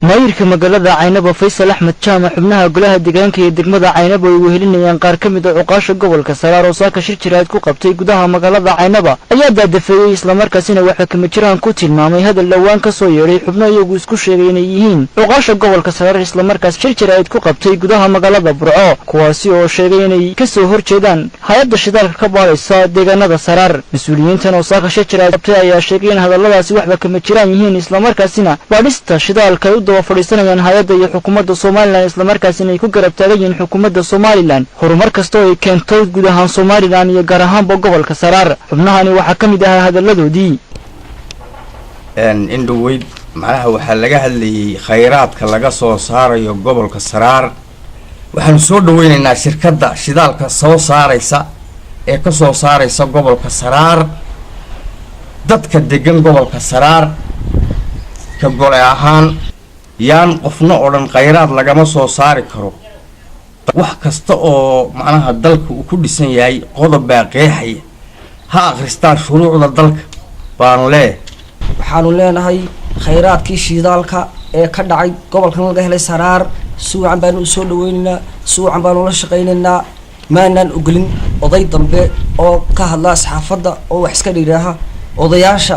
maayirka magaalada Caynabo Faysal Axmed Jaamac xubnaha golaha deegaanka ee degmada Caynabo ay wehelinayaan qaar ka mid ah uqaasha gobolka Saraar oo saaka shir jiraad ku qabtay gudaha magaalada Caynabo ayaa daadafeeyay isla markaasina waxa ka mid jiraan ku tilmaamay hadal dhawaan ka soo yeeray xubno iyagu isku sheegay inay yihiin uqaasha gobolka Saraar isla markaas shir jiraad ku qabtay gudaha magaalada Burco kuwaasi oo sheegay inay ka soo horjeedaan hay'adda shidaalka ka baaraysa deegaanada Saraar mas'uuliyiintan oo saaka shir jiraad qabtay ayaa sheegay in hadalladaasi waxba ka mid jiraan yihiin isla markaasina baadhista shidaalka fadhiisanayaan hay'adda iyo xukuumadda Soomaaliland isla markaasina ay ku garab taagayeen xukuumadda Soomaaliland horumar kasta oo ay keento guud ahaan Soomaaliland iyo gaar ahaan gobolka Saraar xubnahani waxa ka mid ah hadaladoodii indhoweyd macnaha waxa laga hadlayay khayraadka laga soo saarayo gobolka Saraar waxaan soo dhaweynaynaa shirkadda shidaalka soo saaraysa ee ka soo saaraysa gobolka Saraar dadka degan gobolka Saraar ka gol ahaan yaan qofna oo dhan khayraad lagama soo saari karo wax kasta oo macnaha dalka uu ku dhisan yahay qodob baa qeexay ha akhristaan shuruucda dalka baan waxaanu leenahay khayraadkii shidaalka ee ka dhacay gobolkan laga helay Saraar suucan baanu soo dhaweynaynaa suucan baanu la shaqeynaynaa maanan ogolin oday dambe oo ka hadla saxaafadda oo wax iska dhigaaha odayaasha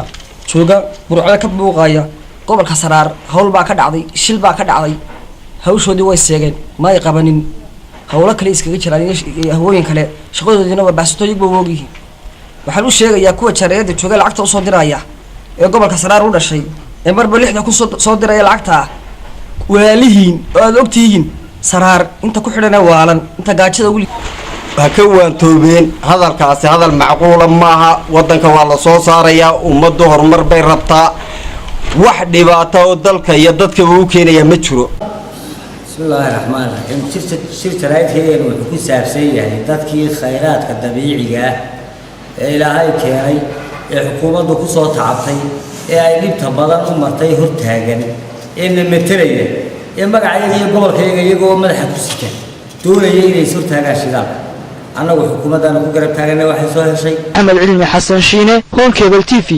jooga burcada ka buuqaya gobolka Saraar hawl baa ka dhacday shil baa ka dhacday hawshoodii way seegeen ma ay qabanin hawlo kale iskaga jiraan hawooyin kale shaqadoodina waa baasatooyin bawoogi waxaan u sheegayaa kuwa jareeyada jooga lacagta u soo diraya ee gobolka Saraar u dhashay ee marba lixda ku soo diraya lacagta walaalihiin oo aad ogtihiin Saraar inta ku xidhan waalan inta gaajada wali ka waantoobeen hadalkaasi hadal macquul maaha wadanka waa la soo saaraya ummaddu horumar bay rabtaa wax dhibaato oo dalka iyo dadka uu keenaya ma jiro bismillahir rahmaanir rahiim shirka raayidkeena wuxuu ku saabsan yahay dadkii khayraadka dabiiciga ah ee ilaahay keenay ee xukuumaddu ku soo tacabtay ee ay dhibta badan u martay hortaagan ee metelaya ee magaceeda iyo gobolkeega iyagoo madaxa ku sita doonayay inay soo taagaan shidaalka annagu xukuumadana ku garab taaganay waxay soo heshay Amal Cilmi Xasan Shiine Home Cable TV